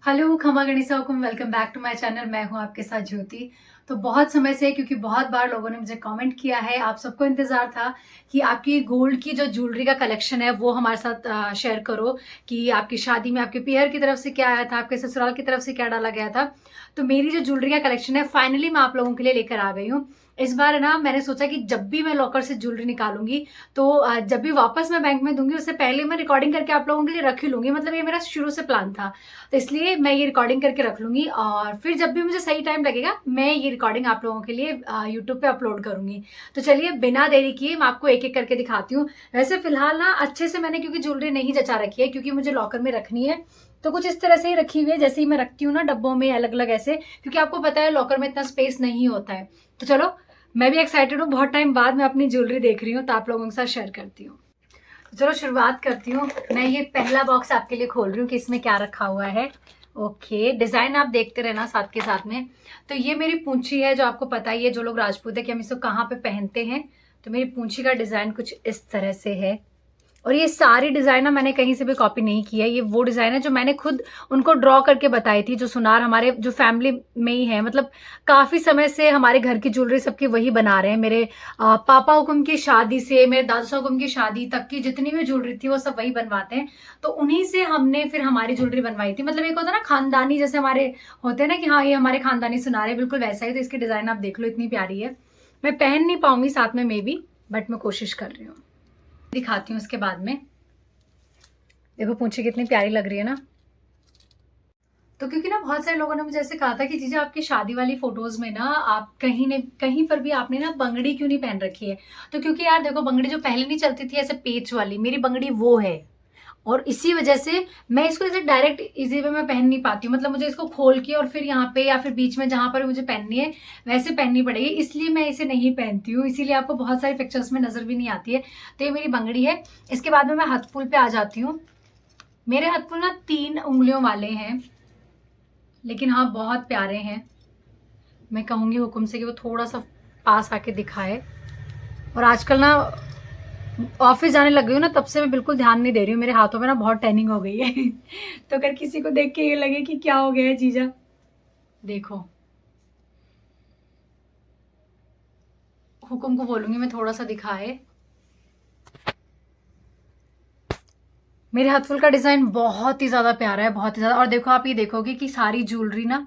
Hello, खमा गणिसा हुकुम। Welcome back to my channel. मैं हूं आपके साथ ज्योति। तो बहुत समय से, क्योंकि बहुत बार लोगों ने मुझे कमेंट किया है, आप सबको इंतजार था कि आपकी गोल्ड की जो ज्वेलरी का कलेक्शन है वो हमारे साथ शेयर करो कि आपकी शादी में आपके पीहर की तरफ से क्या आया था, आपके ससुराल की तरफ से क्या डाला गया था। तो मेरी जो ज्वेलरी का कलेक्शन है फाइनली मैं आप लोगों के लिए लेकर आ गई हूँ। इस बार ना मैंने सोचा कि जब भी मैं लॉकर से ज्वेलरी निकालूंगी तो जब भी वापस मैं बैंक में दूंगी उससे पहले मैं रिकॉर्डिंग करके आप लोगों के लिए रख ही लूंगी। मतलब ये मेरा शुरू से प्लान था, तो इसलिए मैं ये रिकॉर्डिंग करके रख लूंगी और फिर जब भी मुझे सही टाइम लगेगा मैं ये रिकॉर्डिंग आप लोगों के लिए यूट्यूब पे अपलोड करूंगी। तो चलिए बिना देरी किए मैं आपको एक एक करके दिखाती हूँ। वैसे फिलहाल ना अच्छे से मैंने, क्योंकि ज्वेलरी नहीं जचा रखी है क्योंकि मुझे लॉकर में रखनी है, तो कुछ इस तरह से ही रखी हुई है जैसे ही मैं रखती हूँ ना, डब्बों में अलग अलग ऐसे, क्योंकि आपको पता है लॉकर में इतना स्पेस नहीं होता है। तो चलो, मैं भी एक्साइटेड हूँ, बहुत टाइम बाद मैं अपनी ज्वेलरी देख रही हूँ तो आप लोगों के साथ शेयर करती हूँ। चलो शुरुआत करती हूँ। मैं ये पहला बॉक्स आपके लिए खोल रही हूँ कि इसमें क्या रखा हुआ है। ओके, डिजाइन आप देखते रहना साथ के साथ में। तो ये मेरी पूंछी है, जो आपको पता ही है, जो लोग राजपूत है, कि हम इसको कहाँ पे पहनते हैं। तो मेरी पूंछी का डिजाइन कुछ इस तरह से है। और ये सारी डिजाइन ना मैंने कहीं से भी कॉपी नहीं की है, ये वो डिजाइन है जो मैंने खुद उनको ड्रॉ करके बताई थी। जो सुनार हमारे जो फैमिली में ही है, मतलब काफी समय से हमारे घर की ज्वेलरी सबकी वही बना रहे हैं। मेरे पापा हुकुम की शादी से मेरे दादा हुकुम की शादी तक की जितनी भी ज्वेलरी थी वो सब वही बनवाते हैं। तो उन्हीं से हमने फिर हमारी ज्वेलरी बनवाई थी। मतलब एक होता है ना खानदानी, जैसे हमारे होते हैं ना कि हाँ ये हमारे खानदानी सुनार है, बिल्कुल वैसा ही। तो इसकी डिजाइन आप देख लो, इतनी प्यारी है। मैं पहन नहीं पाऊंगी साथ में मे बी, बट मैं कोशिश कर रही हूँ। दिखाती हूँ इसके बाद में। देखो पूंछी कितनी प्यारी लग रही है ना। तो क्योंकि ना बहुत सारे लोगों ने मुझे ऐसे कहा था कि जीजा आपकी शादी वाली फोटोज में ना आप कहीं ने कहीं पर भी आपने ना बंगड़ी क्यों नहीं पहन रखी है। तो क्योंकि यार देखो, बंगड़ी जो पहले नहीं चलती थी ऐसे पेच वाली, मेरी बंगड़ी वो है। और इसी वजह से मैं इसको ऐसे डायरेक्ट इजी वे में पहन नहीं पाती हूँ। मतलब मुझे इसको खोल के और फिर यहाँ पे या फिर बीच में जहां पर मुझे पहननी है वैसे पहननी पड़ेगी, इसलिए मैं इसे नहीं पहनती हूँ। इसीलिए आपको बहुत सारी पिक्चर्स में नजर भी नहीं आती है। तो ये मेरी बंगड़ी है। इसके बाद में मैं हाथ फूल पे आ जाती हूँ। मेरे हाथ फूल ना 3 उंगलियों वाले हैं, लेकिन हाँ बहुत प्यारे हैं। मैं कहूंगी हुक्म से कि वो थोड़ा सा पास आके दिखाए। और आजकल ना ऑफिस जाने लग गई हूँ ना, तब से मैं बिल्कुल ध्यान नहीं दे रही हूँ, मेरे हाथों में ना बहुत टैनिंग हो गई है तो अगर किसी को देख के ये लगे कि क्या हो गया है जीजा, देखो, हुक्म को बोलूंगी मैं थोड़ा सा दिखाए। मेरे हाथ फूल का डिजाइन बहुत ही ज्यादा प्यारा है, बहुत ही ज्यादा। और देखो, आप ये देखोगे कि सारी ज्वेलरी ना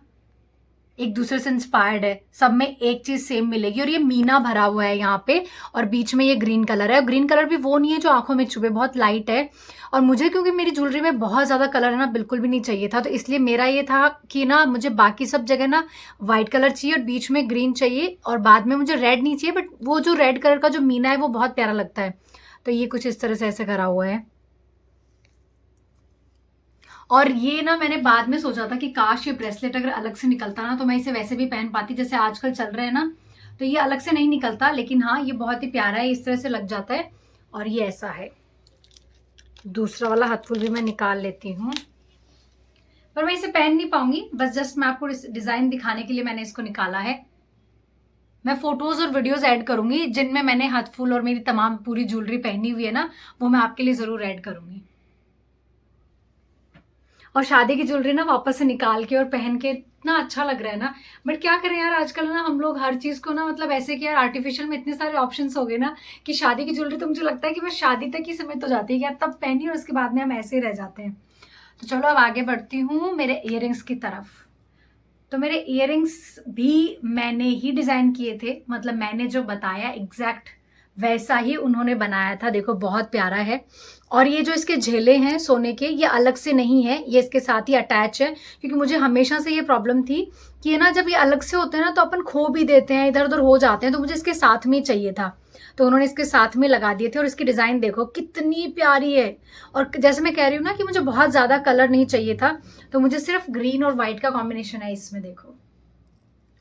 एक दूसरे से इंस्पायर्ड है, सब में एक चीज सेम मिलेगी। और ये मीना भरा हुआ है यहाँ पे, और बीच में ये ग्रीन कलर है। और ग्रीन कलर भी वो नहीं है जो आंखों में चुभे, बहुत लाइट है। और मुझे क्योंकि मेरी ज्वेलरी में बहुत ज्यादा कलर है ना, बिल्कुल भी नहीं चाहिए था। तो इसलिए मेरा ये था कि ना मुझे बाकी सब जगह ना व्हाइट कलर चाहिए और बीच में ग्रीन चाहिए, और बाद में मुझे रेड नहीं चाहिए। बट वो जो रेड कलर का जो मीना है वो बहुत प्यारा लगता है। तो ये कुछ इस तरह से ऐसे करा हुआ है। और ये ना मैंने बाद में सोचा था कि काश ये ब्रेसलेट अगर अलग से निकलता ना तो मैं इसे वैसे भी पहन पाती, जैसे आजकल चल रहे हैं ना। तो ये अलग से नहीं निकलता, लेकिन हाँ ये बहुत ही प्यारा है, इस तरह से लग जाता है। और ये ऐसा है। दूसरा वाला हाथ फूल भी मैं निकाल लेती हूँ, पर मैं इसे पहन नहीं पाऊंगी। बस जस्ट मैं आपको डिजाइन दिखाने के लिए मैंने इसको निकाला है। मैं फोटोज और वीडियोस ऐड करूंगी जिनमें मैंने हाथ फूल और मेरी तमाम पूरी ज्वेलरी पहनी हुई है ना, वो मैं आपके लिए जरूर ऐड करूंगी। और शादी की ज्वेलरी ना वापस से निकाल के और पहन के इतना अच्छा लग रहा है ना। बट क्या करें यार, आजकल ना हम लोग हर चीज को ना, मतलब ऐसे कि यार आर्टिफिशियल में इतने सारे ऑप्शंस हो गए ना कि शादी की ज्वेलरी तो मुझे लगता है कि बस शादी तक ही सीमित हो जाती है कि यार तब पहनी और उसके बाद में हम ऐसे ही रह जाते हैं। तो चलो अब आगे बढ़ती हूँ मेरे इयररिंग्स की तरफ। तो मेरे इयररिंग्स भी मैंने ही डिजाइन किए थे, मतलब मैंने जो बताया एग्जैक्ट वैसा ही उन्होंने बनाया था। देखो बहुत प्यारा है। और ये जो इसके झेले हैं सोने के, ये अलग से नहीं है, ये इसके साथ ही अटैच है। क्योंकि मुझे हमेशा से ये प्रॉब्लम थी कि ये ना जब ये अलग से होते हैं ना तो अपन खो भी देते हैं, इधर उधर हो जाते हैं। तो मुझे इसके साथ में ही चाहिए था, तो उन्होंने इसके साथ में लगा दिए थे। और इसकी डिजाइन देखो कितनी प्यारी है। और जैसे मैं कह रही हूँ ना कि मुझे बहुत ज्यादा कलर नहीं चाहिए था, तो मुझे सिर्फ ग्रीन और व्हाइट का कॉम्बिनेशन है इसमें, देखो।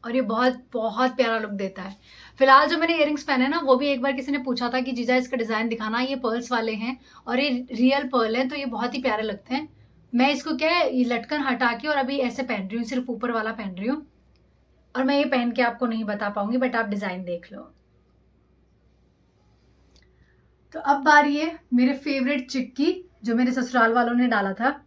और ये बहुत बहुत प्यारा लुक देता है। फिलहाल जो मैंने इयरिंग्स पहने ना, वो भी एक बार किसी ने पूछा था कि जीजा इसका डिजाइन दिखाना। ये पर्ल्स वाले हैं और ये रियल पर्ल है, तो ये बहुत ही प्यारे लगते हैं। मैं इसको क्या है, ये लटकन हटा के और अभी ऐसे पहन रही हूँ, सिर्फ ऊपर वाला पहन रही हूँ। और मैं ये पहन के आपको नहीं बता पाऊंगी, बट आप डिजाइन देख लो। तो अब बारी है मेरे फेवरेट चिक्की, जो मेरे ससुराल वालों ने डाला था।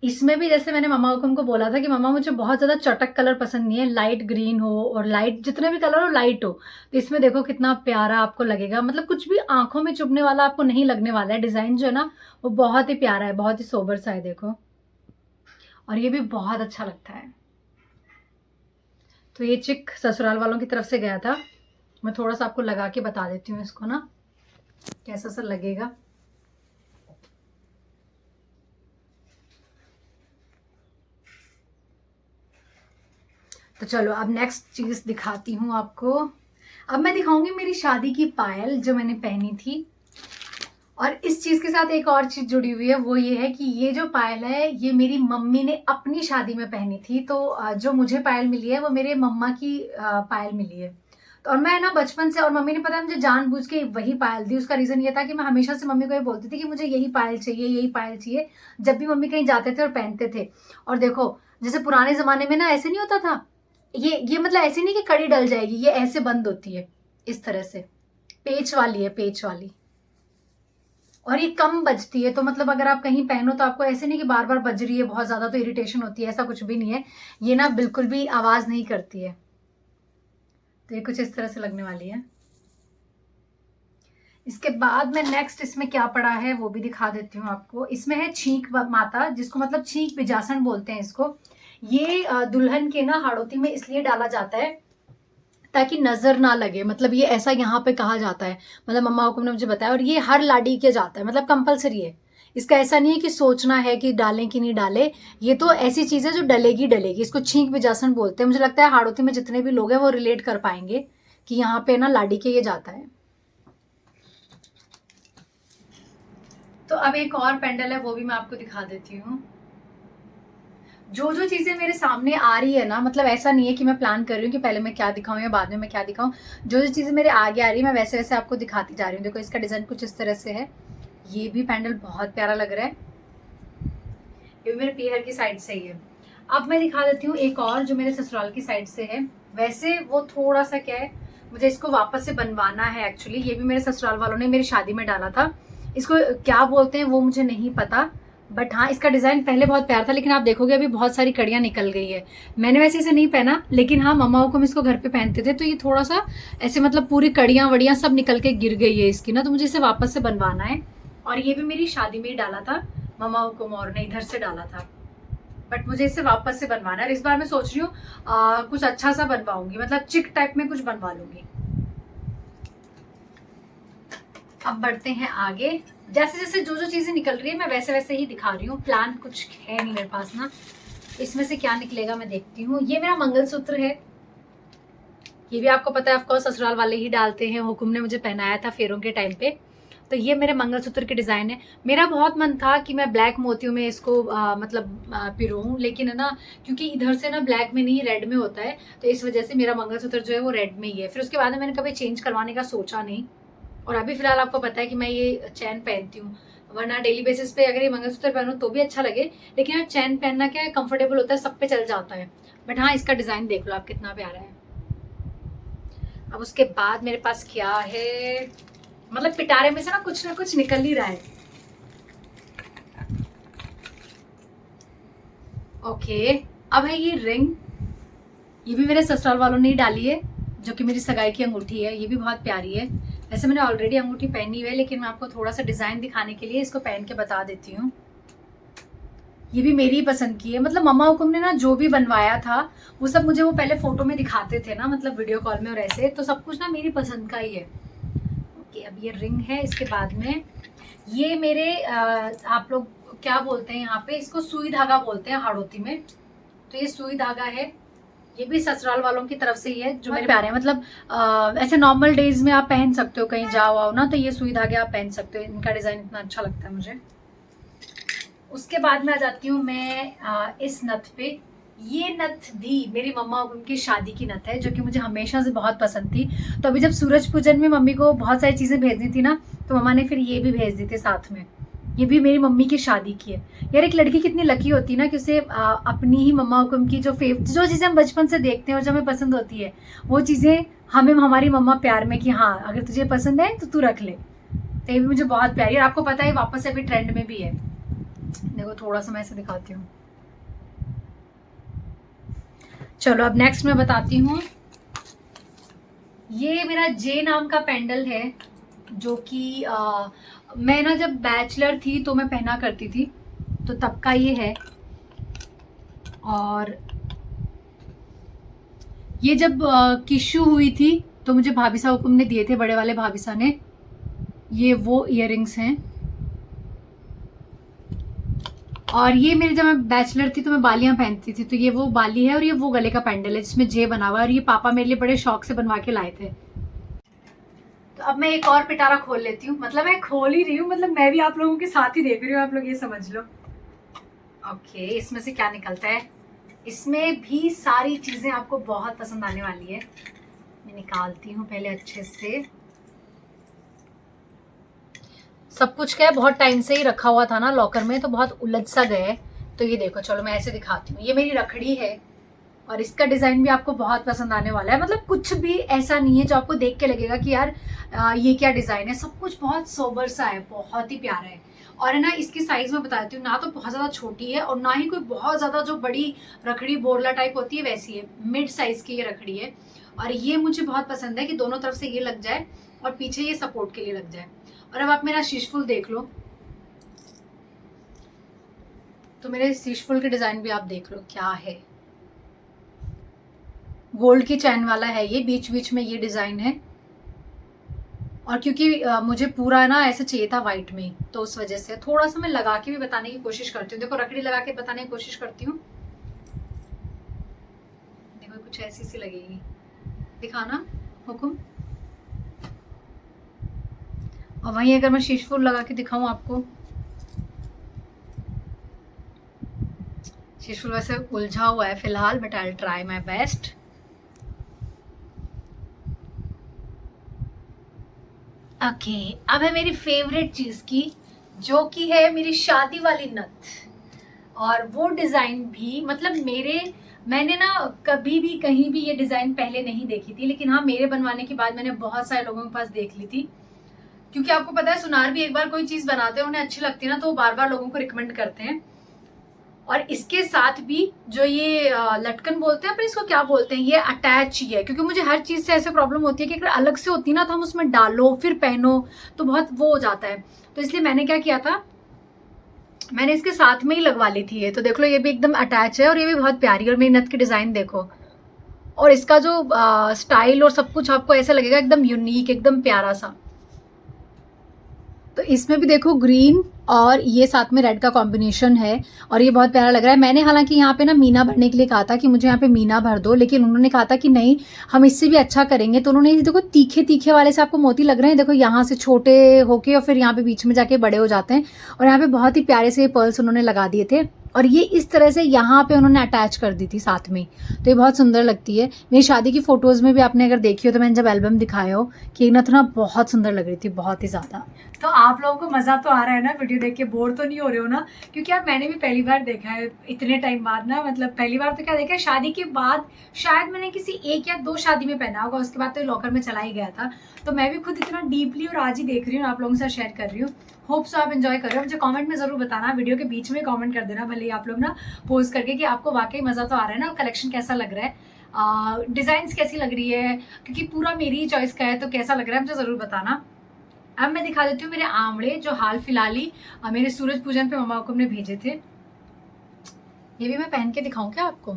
इसमें भी जैसे मैंने मम्मा हुकुम को बोला था कि मम्मा मुझे बहुत ज़्यादा चटक कलर पसंद नहीं है, लाइट ग्रीन हो और लाइट जितने भी कलर हो लाइट हो। तो इसमें देखो कितना प्यारा आपको लगेगा, मतलब कुछ भी आँखों में चुभने वाला आपको नहीं लगने वाला है। डिज़ाइन जो है ना वो बहुत ही प्यारा है, बहुत ही सोबर सा है देखो, और ये भी बहुत अच्छा लगता है। तो ये चिक ससुराल वालों की तरफ से गया था। मैं थोड़ा-सा आपको लगा के बता देती हूँ इसको ना, कैसा-सा लगेगा। तो चलो अब नेक्स्ट चीज़ दिखाती हूँ आपको। अब मैं दिखाऊंगी मेरी शादी की पायल जो मैंने पहनी थी। और इस चीज़ के साथ एक और चीज़ जुड़ी हुई है, वो ये है कि ये जो पायल है ये मेरी मम्मी ने अपनी शादी में पहनी थी। तो जो मुझे पायल मिली है वो मेरे मम्मा की पायल मिली है। तो और मैं ना बचपन से, और मम्मी ने पता है मुझे जानबूझ के वही पायल दी। उसका रीज़न ये था कि मैं हमेशा से मम्मी को ये बोलती थी कि मुझे यही पायल चाहिए, यही पायल चाहिए, जब भी मम्मी कहीं जाते थे और पहनते थे। और देखो जैसे पुराने ज़माने में ना ऐसे नहीं होता था, ये मतलब ऐसे नहीं कि कड़ी डल जाएगी, ये ऐसे बंद होती है इस तरह से, पेच वाली है, पेच वाली। और ये कम बजती है, तो मतलब अगर आप कहीं पहनो तो आपको ऐसे नहीं कि बार बार बज रही है बहुत ज्यादा तो इरिटेशन होती है, ऐसा कुछ भी नहीं है। ये ना बिल्कुल भी आवाज नहीं करती है। तो ये कुछ इस तरह से लगने वाली है। इसके बाद में नेक्स्ट इसमें क्या पड़ा है वो भी दिखा देती हूँ आपको। इसमें है छींक माता, जिसको मतलब छींक बिजासन बोलते हैं इसको। ये दुल्हन के ना हाड़ोती में इसलिए डाला जाता है ताकि नजर ना लगे, मतलब ये ऐसा यहाँ पे कहा जाता है, मतलब मम्मा हुकुम ने मुझे बताया। और ये हर लाड़ी के जाता है, मतलब कंपलसरी है। इसका ऐसा नहीं है कि सोचना है कि डालें कि नहीं डालें, ये तो ऐसी चीज है जो डलेगी डलेगी। इसको छींक बिजासन बोलते हैं। मुझे लगता है हाड़ोती में जितने भी लोग हैं वो रिलेट कर पाएंगे कि यहाँ पे ना लाड़ी के ये जाता है। तो अब एक और पेंडल है, वो भी मैं आपको दिखा देती हूँ। जो जो चीजें मेरे सामने आ रही है ना, मतलब ऐसा नहीं है कि मैं प्लान कर रही हूँ कि पहले मैं क्या दिखाऊं या बाद में मैं क्या दिखाऊं। जो जो चीजें मेरे आगे आ रही है मैं वैसे वैसे आपको दिखाती जा रही हूँ। देखो इसका डिजाइन कुछ इस तरह से है। ये भी पैंडल बहुत प्यारा लग रहा है। ये भी मेरे पीहर की साइड से ही है। अब मैं दिखा देती हूँ एक और जो मेरे ससुराल की साइड से है। वैसे वो थोड़ा सा क्या है, मुझे इसको वापस से बनवाना है एक्चुअली। ये भी मेरे ससुराल वालों ने मेरी शादी में डाला था। इसको क्या बोलते हैं वो मुझे नहीं पता, बट हाँ इसका डिजाइन पहले बहुत प्यार था, लेकिन आप देखोगे अभी बहुत सारी कड़ियां निकल गई है। मैंने वैसे इसे नहीं पहना, लेकिन हाँ मम्मा हुकुम इसको घर पे पहनते थे, तो ये थोड़ा सा ऐसे मतलब पूरी कड़ियां वड़ियां सब निकल के गिर गई है इसकी ना, तो मुझे इसे वापस से बनवाना है। और ये भी मेरी शादी में ही डाला था मम्मा हुकुम और ने इधर से डाला था, बट मुझे इसे वापस से बनवाना है। इस बार मैं सोच रही हूँ कुछ अच्छा सा बनवाऊंगी, मतलब चिक टाइप में कुछ बनवा लूंगी। अब बढ़ते हैं आगे। जैसे जैसे जो जो चीजें निकल रही है मैं वैसे वैसे ही दिखा रही हूँ। प्लान कुछ है नहीं मेरे पास ना, इसमें से क्या निकलेगा मैं देखती हूँ। ये मेरा मंगलसूत्र है। ये भी आपको पता है ऑफकोर्स ससुराल वाले ही डालते हैं, हुकुम ने मुझे पहनाया था फेरों के टाइम पे। तो ये मेरे मंगलसूत्र के डिजाइन है। मेरा बहुत मन था कि मैं ब्लैक मोतियों में इसको मतलब पिरोऊं, लेकिन है ना क्योंकि इधर से ना ब्लैक में नहीं रेड में होता है, तो इस वजह से मेरा मंगलसूत्र जो है वो रेड में ही है। फिर उसके बाद मैंने कभी चेंज करवाने का सोचा नहीं। और अभी फिलहाल आपको पता है कि मैं ये चैन पहनती हूँ, वरना डेली बेसिस पे अगर ये मंगलसूत्र पहनूं तो भी अच्छा लगे, लेकिन यार चैन पहनना क्या है, कंफर्टेबल होता है, सब पे चल जाता है। बट हाँ इसका डिजाइन देख लो आप कितना प्यारा है। अब उसके बाद मेरे पास क्या है, मतलब पिटारे में से ना कुछ निकल ही रहा है। ओके, अब है ये रिंग। ये भी मेरे ससुराल वालों ने ही डाली है, जो कि मेरी सगाई की अंगूठी है। ये भी बहुत प्यारी है। वैसे मैंने ऑलरेडी अंगूठी पहनी हुई है, लेकिन मैं आपको थोड़ा सा डिजाइन दिखाने के लिए इसको पहन के बता देती हूँ। ये भी मेरी ही पसंद की है, मतलब मम्मा हुकुम ने ना जो भी बनवाया था वो सब मुझे वो पहले फोटो में दिखाते थे ना, मतलब वीडियो कॉल में, और ऐसे तो सब कुछ ना मेरी पसंद का ही है। ओके, अब ये रिंग है। इसके बाद में ये मेरे आप लोग क्या बोलते हैं यहाँ पे, इसको सुई धागा बोलते हैं हाड़ोती में। तो ये सुई धागा है। ये भी ससुराल वालों की तरफ से ही है, जो मेरे प्यारे हैं। मतलब ऐसे नॉर्मल डेज में आप पहन सकते हो, कहीं जाओ आओ ना तो ये सुई धागे आप पहन सकते हो। इनका डिजाइन इतना अच्छा लगता है मुझे। उसके बाद में आ जाती हूँ मैं इस नथ पे। ये नथ भी मेरी मम्मा उनकी शादी की नथ है, जो कि मुझे हमेशा से बहुत पसंद थी। तो अभी जब सूरज पूजन में मम्मी को बहुत सारी चीजें भेजनी थी ना, तो मम्मा ने फिर ये भी भेज दी थी साथ में। ये भी मेरी मम्मी की शादी की है। यार एक लड़की कितनी लकी होती है ना कि उसे अपनी ही मम्मा हुकुम की जो चीजें हम बचपन से देखते हैं और जो हमें पसंद होती है वो चीजें हमें हमारी मम्मा प्यार में कि हाँ अगर तुझे पसंद है तो तू रख ले। तो ये भी मुझे बहुत प्यारी है। और आपको पता है वापस से अभी ट्रेंड में भी है। देखो थोड़ा सा मैं ऐसे दिखाती हूँ। चलो अब नेक्स्ट मैं बताती हूँ। ये मेरा जे नाम का पेंडल है, जो कि मैं ना जब बैचलर थी तो मैं पहना करती थी, तो तब का ये है। और ये जब किशु हुई थी तो मुझे भाभी साहब हुकुम ने दिए थे, बड़े वाले भाभी साहब ने। ये वो इयररिंग्स हैं। और ये मेरे जब मैं बैचलर थी तो मैं बालियां पहनती थी, तो ये वो बाली है और ये वो गले का पेंडल है जिसमें जे बना हुआ है, और ये पापा मेरे लिए बड़े शौक से बनवा के लाए थे। तो अब मैं एक और पिटारा खोल लेती हूँ, मतलब मैं खोल ही रही हूँ, मतलब मैं भी आप लोगों के साथ ही देख रही हूँ, आप लोग ये समझ लो। ओके, इसमें से क्या निकलता है। इसमें भी सारी चीजें आपको बहुत पसंद आने वाली है। मैं निकालती हूँ पहले अच्छे से। सब कुछ क्या है, बहुत टाइम से ही रखा हुआ था ना लॉकर में, तो बहुत उलझ सा गया है। तो ये देखो, चलो मैं ऐसे दिखाती हूँ। ये मेरी रखड़ी है और इसका डिजाइन भी आपको बहुत पसंद आने वाला है। मतलब कुछ भी ऐसा नहीं है जो आपको देख के लगेगा कि यार ये क्या डिजाइन है। सब कुछ बहुत सोबर सा है, बहुत ही प्यारा है। और है ना, इसकी साइज में बताती हूँ, ना तो बहुत ज्यादा छोटी है और ना ही कोई बहुत ज्यादा जो बड़ी रखड़ी बोरला टाइप होती है वैसी है। मिड साइज की ये रखड़ी है। और ये मुझे बहुत पसंद है कि दोनों तरफ से ये लग जाए और पीछे ये सपोर्ट के लिए लग जाए। और अब आप मेरा शीशफुल देख लो, तो मेरे शीशफुल के डिजाइन भी आप देख लो क्या है। गोल्ड की चैन वाला है ये, बीच बीच में ये डिजाइन है। और क्योंकि मुझे पूरा ना ऐसे चाहिए था वाइट में, तो उस वजह से थोड़ा सा मैं लगा के भी बताने की कोशिश करती हूँ। देखो रखड़ी लगा के बताने की कोशिश करती हूँ। देखो कुछ ऐसी सी लगेगी, दिखाना हुकुम। और वहीं अगर मैं शीशफुल लगा के दिखाऊं आपको, शीशफुल वैसे उलझा हुआ है फिलहाल, but I try my best. Okay, अब है मेरी फेवरेट चीज की, जो कि है मेरी शादी वाली नथ। और वो डिजाइन भी मतलब मैंने ना कभी भी कहीं भी ये डिजाइन पहले नहीं देखी थी, लेकिन हाँ मेरे बनवाने के बाद मैंने बहुत सारे लोगों के पास देख ली थी। क्योंकि आपको पता है सुनार भी एक बार कोई चीज बनाते हैं, उन्हें अच्छी लगती है ना, तो वो बार बार लोगों को रिकमेंड करते हैं। और इसके साथ भी जो ये लटकन बोलते हैं, पर इसको क्या बोलते हैं, ये अटैच ही है। क्योंकि मुझे हर चीज से ऐसे प्रॉब्लम होती है कि अगर अलग से होती है ना, तो हम उसमें डालो फिर पहनो तो बहुत वो हो जाता है। तो इसलिए मैंने क्या किया था, मैंने इसके साथ में ही लगवा ली थी ये। तो देख लो ये भी एकदम अटैच है और ये भी बहुत प्यारी। और मेरी नथ की डिजाइन देखो, और इसका जो स्टाइल और सब कुछ आपको ऐसा लगेगा एकदम यूनिक, एकदम प्यारा सा। तो इसमें भी देखो ग्रीन और ये साथ में रेड का कॉम्बिनेशन है और ये बहुत प्यारा लग रहा है। मैंने हालांकि यहाँ पे ना मीना भरने के लिए कहा था कि मुझे यहाँ पे मीना भर दो, लेकिन उन्होंने कहा था कि नहीं हम इससे भी अच्छा करेंगे। तो उन्होंने देखो तीखे तीखे वाले से आपको मोती लग रहे हैं, देखो यहाँ से छोटे होके और फिर यहाँ पे बीच में जाके बड़े हो जाते हैं। और यहाँ पे बहुत ही प्यारे से पर्ल्स उन्होंने लगा दिए थे और ये इस तरह से यहाँ पे उन्होंने अटैच कर दी थी साथ में। तो ये बहुत सुंदर लगती है। मेरी शादी की फोटोज में भी आपने अगर देखी हो, तो मैंने जब एल्बम दिखाया हो कि एक ना बहुत सुंदर लग रही थी, बहुत ही ज्यादा। तो आप लोगों को मजा तो आ रहा है ना वीडियो देख के, बोर तो नहीं हो रहे हो ना। क्योंकि यार मैंने भी पहली बार देखा है इतने टाइम बाद ना, मतलब पहली बार तो क्या देखा है, शादी के बाद शायद मैंने किसी 1 या 2 शादी में पहना होगा, उसके बाद तो लॉकर में चला ही गया था। तो मैं भी खुद इतना डीपली और आज ही देख रही हूँ, आप लोगों के साथ शेयर कर रही हूँ। होप सो आप एंजॉय कर रहे हो। मुझे कमेंट में जरूर बताना, वीडियो के बीच में कमेंट कर देना भले ही आप लोग ना पोस्ट करके, कि आपको वाकई मजा तो आ रहा है ना, कलेक्शन कैसा लग रहा है, डिजाइन कैसी लग रही है। क्योंकि पूरा मेरी चॉइस का है, तो कैसा लग रहा है मुझे जरूर बताना। अब मैं दिखा देती हूँ मेरे आंवड़े, जो हाल फिलहाल ही मेरे सूरज पूजन पे मम्मा हुकुम ने भेजे थे। ये भी मैं पहन के दिखाऊं क्या आपको?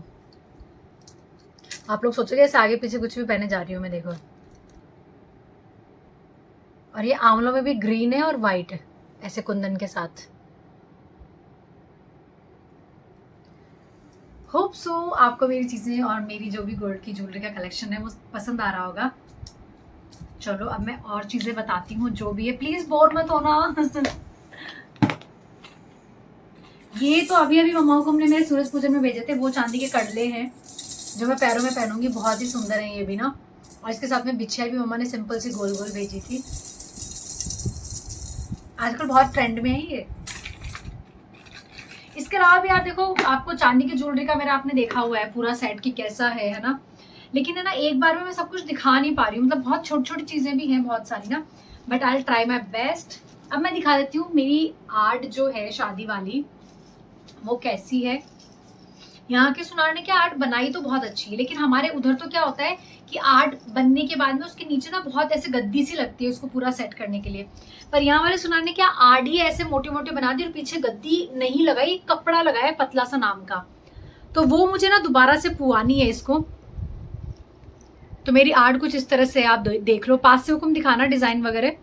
आप लोग सोचोगे ऐसे आगे पीछे कुछ भी पहने जा रही हूँ मैं, देखो। और ये आंवलों में भी ग्रीन है और व्हाइट है, ऐसे कुंदन के साथ। होप सो आपको मेरी चीजें और मेरी जो भी गोल्ड की ज्वेलरी का कलेक्शन है वो पसंद आ रहा होगा। चलो अब मैं और चीजें बताती हूँ जो भी है, प्लीज बोर मत होना। ये तो अभी अभी मम्मा हुकुम ने मेरे सूरज पूजन में भेजे थे, वो चांदी के कड़ले हैं जो मैं पैरों में पहनूंगी, बहुत ही सुंदर है ये भी ना। और इसके साथ में बिछिया भी मम्मा ने सिंपल सी गोल गोल भेजी थी। आजकल बहुत ट्रेंड में है ये। इसके अलावा भी यार देखो, आपको चांदी की ज्वेलरी का मेरा आपने देखा हुआ है पूरा सेट की कैसा है ना। लेकिन है ना, एक बार में मैं सब कुछ दिखा नहीं पा रही हूँ, मतलब बहुत छोटी छोटी चीजें भी हैं बहुत सारी ना, but I try my best. अब मैं दिखा देती हूँ मेरी आर्ट जो है शादी वाली, वो कैसी है। यहाँ के सुनार ने क्या आर्ट बनाई तो बहुत अच्छी है, लेकिन हमारे उधर तो क्या होता है कि आर्ट बनने के बाद में उसके नीचे ना बहुत ऐसे गद्दी सी लगती है उसको पूरा सेट करने के लिए। पर यहाँ वाले सुनार ने क्या आर्ट ही ऐसे मोटे मोटे बना दी और पीछे गद्दी नहीं लगाई, कपड़ा लगाया पतला सा नाम का। तो वो मुझे ना दोबारा से पुआनी है इसको। तो मेरी आर्ट कुछ इस तरह से आप देख लो, पास से हुक्म दिखाना डिजाइन वगैरह।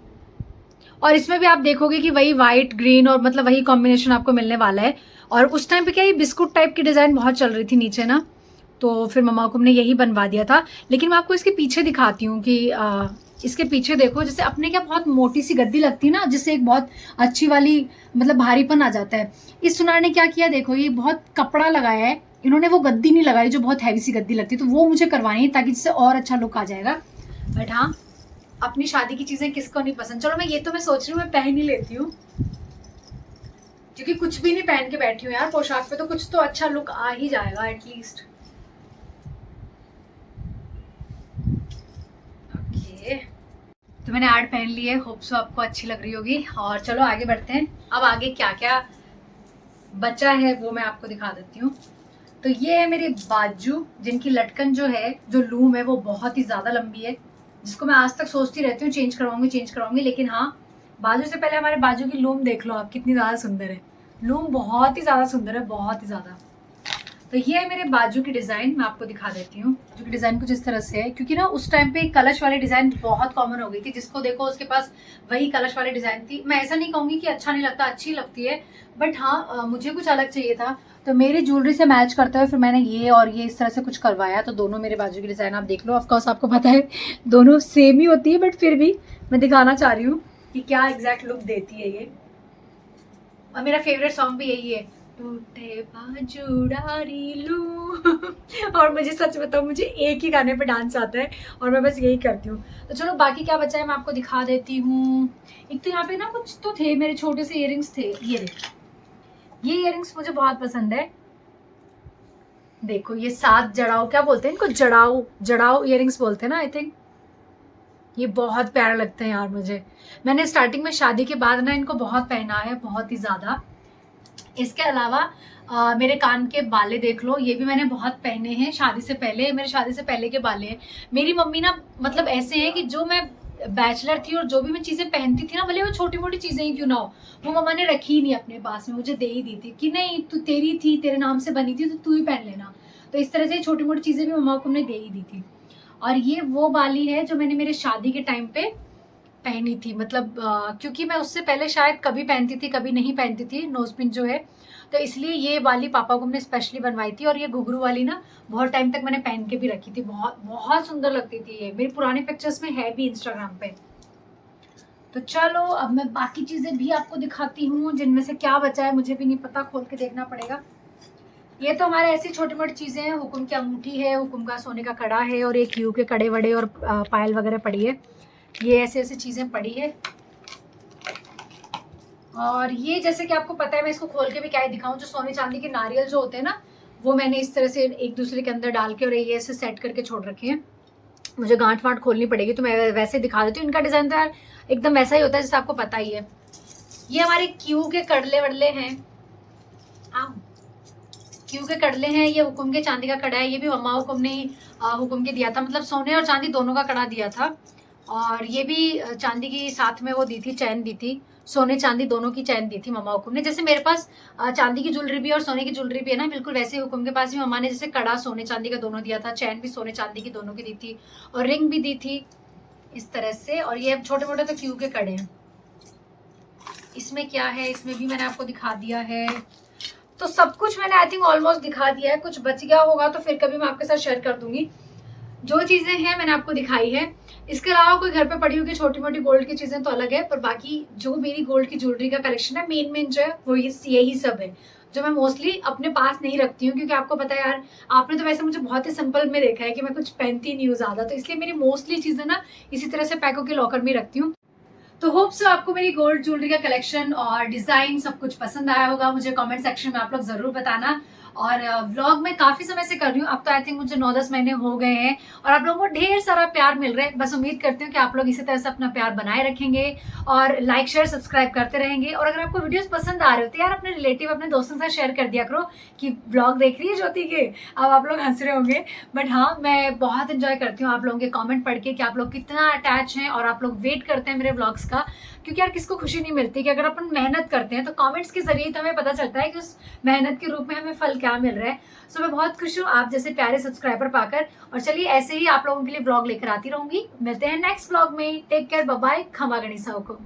और इसमें भी आप देखोगे कि वही व्हाइट ग्रीन और मतलब वही कॉम्बिनेशन आपको मिलने वाला है। और उस टाइम पे क्या ये बिस्कुट टाइप की डिजाइन बहुत चल रही थी नीचे ना, तो फिर मम्मा हुकुम ने यही बनवा दिया था। लेकिन मैं आपको इसके पीछे दिखाती हूँ कि इसके पीछे देखो, जैसे अपने क्या बहुत मोटी सी गद्दी लगती है ना, जिससे एक बहुत अच्छी वाली मतलब भारीपन आ जाता है। इस सुनार ने क्या किया देखो, ये बहुत कपड़ा लगाया है इन्होंने, वो गद्दी नहीं लगाई जो बहुत हैवी सी गद्दी लगती है, तो वो मुझे करवानी है ताकि जिससे और अच्छा लुक आ जाएगा। बट हाँ, अपनी शादी की चीजें किसको नहीं पसंद। चलो मैं सोच रही हूँ मैं पहन ही लेती हूँ, क्योंकि कुछ भी नहीं पहन के बैठी हूँ यार पोशाक पे, तो कुछ तो अच्छा लुक आ ही जाएगा एटलीस्ट। ओके, तो मैंने आर्ट पहन ली है, होप सो आपको अच्छी लग रही होगी। और चलो आगे बढ़ते हैं। अब आगे क्या क्या बचा है वो मैं आपको दिखा देती हूँ। तो ये है मेरे बाजू, जिनकी लटकन जो है, जो लूम है वो बहुत ही ज्यादा लंबी है, जिसको मैं आज तक सोचती रहती हूँ चेंज करवाऊंगी। लेकिन हाँ, बाजू से पहले हमारे बाजू की लूम देख लो आप, कितनी ज्यादा सुंदर है। लूम बहुत ही ज्यादा सुंदर है, बहुत ही ज्यादा। तो ये है मेरे बाजू की डिजाइन, मैं आपको दिखा देती हूँ। बाजू की डिजाइन कुछ इस तरह से है, क्योंकि ना उस टाइम पे कलश वाली डिजाइन बहुत कॉमन हो गई थी, जिसको देखो उसके पास वही कलश वाली डिजाइन थी। मैं ऐसा नहीं कहूंगी कि अच्छा नहीं लगता, अच्छी लगती है, बट हाँ मुझे कुछ अलग चाहिए था। तो मेरी ज्वेलरी से मैच करते हुए फिर मैंने ये और ये इस तरह से कुछ करवाया। तो दोनों मेरे बाजू की डिजाइन आप देख लो। ऑफकोर्स आपको पता है दोनों सेम ही होती है, बट फिर भी मैं दिखाना चाह रही हूँ कि क्या एग्जैक्ट लुक देती है ये। और मेरा फेवरेट सॉन्ग भी यही है, टूटे बाजू डारी लू। और मुझे सच बताऊं, मुझे एक ही गाने पे डांस आता है और मैं बस यही करती हूँ। तो चलो बाकी क्या बचा है मैं आपको दिखा देती हूँ। एक तो यहाँ पे ना कुछ तो थे मेरे छोटे से इयररिंग्स थे, ये देखो, ये इयररिंग्स मुझे बहुत पसंद है। देखो ये 7 जड़ाऊ, क्या बोलते हैं इनको, जड़ाऊ इयररिंग्स बोलते हैं ना आई थिंक। ये बहुत प्यारे लगते हैं यार मुझे। मैंने स्टार्टिंग में शादी के बाद ना इनको बहुत पहना है, बहुत ही ज्यादा। इसके अलावा मेरे कान के बाले देख लो, ये भी मैंने बहुत पहने हैं शादी से पहले, मेरे शादी से पहले के बाले हैं। मेरी मम्मी ना मतलब ऐसे हैं कि जो मैं बैचलर थी और जो भी मैं चीजें पहनती थी ना, भले वो छोटी मोटी चीजें ही क्यों ना हो, वो मम्मा ने रखी ही नहीं अपने पास में, मुझे दे ही दी थी कि नहीं तू तेरी थी, तेरे नाम से बनी थी तो तू ही पहन लेना। तो इस तरह से छोटी मोटी चीजें भी मम्मा को हमने दे ही दी थी। और ये वो बाली है जो मैंने मेरे शादी के टाइम पे पहनी थी, मतलब क्योंकि मैं उससे पहले शायद कभी पहनती थी कभी नहीं पहनती थी नोज पिन जो है, तो इसलिए ये वाली पापा को हमने स्पेशली बनवाई थी। और ये घुघरू वाली ना बहुत टाइम तक मैंने पहन के भी रखी थी, बहुत बहुत सुंदर लगती थी ये। मेरी पुराने पिक्चर्स में है भी इंस्टाग्राम पे। तो चलो अब मैं बाकी चीजें भी आपको दिखाती हूँ, जिनमें से क्या बचा है मुझे भी नहीं पता, खोल के देखना पड़ेगा। ये तो हमारे ऐसी छोटी मोटी चीजें हैं, हुकुम की अंगूठी है, हुकुम का सोने का कड़ा है, और एक यू के कड़े वड़े और पायल वगैरह पड़ी है। ये ऐसे ऐसी चीजें पड़ी है। और ये जैसे कि आपको पता है, मैं इसको खोल के भी क्या ही दिखाऊं, जो सोने चांदी के नारियल जो होते हैं ना, वो मैंने इस तरह से एक दूसरे के अंदर डाल के और ये ऐसे सेट करके छोड़ रखे हैं। मुझे गांठ वांठ खोलनी पड़ेगी तो मैं वैसे दिखा देती हूँ। इनका डिजाइन तो यार एकदम वैसा ही होता है जैसे आपको पता ही है। ये हमारे क्यू के कड़ले वड़ले हैं, क्यू के कड़ले हैं। ये हुकुम के चांदी का कड़ा है, ये भी मम्मा हुकुम ने हुकुम के दिया था, मतलब सोने और चांदी दोनों का कड़ा दिया था। और ये भी चांदी की साथ में वो दी थी, चैन दी थी, सोने चांदी दोनों की चैन दी थी मम्मा हुकुम ने। जैसे मेरे पास चांदी की ज्वेलरी भी और सोने की ज्वेलरी भी है ना, बिल्कुल वैसे ही हुकुम के पास भी मम्मा ने जैसे कड़ा सोने चांदी का दोनों दिया था, चैन भी सोने चांदी की दोनों की दी थी, और रिंग भी दी थी इस तरह से। और ये छोटे मोटे तो क्यू के कड़े हैं। इसमें क्या है, इसमें भी मैंने आपको दिखा दिया है। तो सब कुछ मैंने आई थिंक ऑलमोस्ट दिखा दिया है। कुछ बच गया होगा तो फिर कभी मैं आपके साथ शेयर कर दूंगी। जो चीजें हैं मैंने आपको दिखाई है। इसके अलावा कोई घर पे पड़ी हुई छोटी मोटी गोल्ड की चीजें तो अलग है, पर बाकी जो मेरी गोल्ड की ज्वेलरी का कलेक्शन है, मेन जो है वो यही सब है, जो मैं मोस्टली अपने पास नहीं रखती हूँ। क्योंकि आपको पता है यार, आपने तो वैसे मुझे बहुत ही सिंपल में देखा है कि मैं कुछ पहनती नहीं हूँ ज्यादा, तो इसलिए मेरी मोस्टली चीजें ना इसी तरह से पैक होकर लॉकर में रखती हूँ। तो होप सो आपको मेरी गोल्ड ज्वेलरी का कलेक्शन और डिजाइन सब कुछ पसंद आया होगा। मुझे कमेंट सेक्शन में आप लोग जरूर बताना। और व्लॉग मैं काफी समय से कर रही हूँ, अब तो आई थिंक मुझे 9-10 महीने हो गए हैं और आप लोगों को ढेर सारा प्यार मिल रहा है। बस उम्मीद करती हूँ कि आप लोग इसी तरह से अपना प्यार बनाए रखेंगे और लाइक शेयर सब्सक्राइब करते रहेंगे। और अगर आपको वीडियोस पसंद आ रहे हो तो यार अपने रिलेटिव अपने दोस्तों के साथ शेयर कर दिया करो कि व्लॉग देख रही है ज्योति के। अब आप लोग हंस रहे होंगे, बट हाँ, मैं बहुत इंजॉय करती हूँ आप लोगों के कमेंट पढ़ के कि आप लोग कितना अटैच हैं और आप लोग वेट करते हैं मेरे व्लॉग्स का। क्योंकि यार किसको खुशी नहीं मिलती कि अगर अपन मेहनत करते हैं तो कमेंट्स के जरिए तो हमें पता चलता है कि उस मेहनत के रूप में हमें फल क्या मिल रहा है। सो मैं बहुत खुश हूँ आप जैसे प्यारे सब्सक्राइबर पाकर। और चलिए ऐसे ही आप लोगों के लिए व्लॉग लेकर आती रहूंगी। मिलते हैं नेक्स्ट व्लॉग में। टेक केयर, बाय बाय, खमा गणिसा को।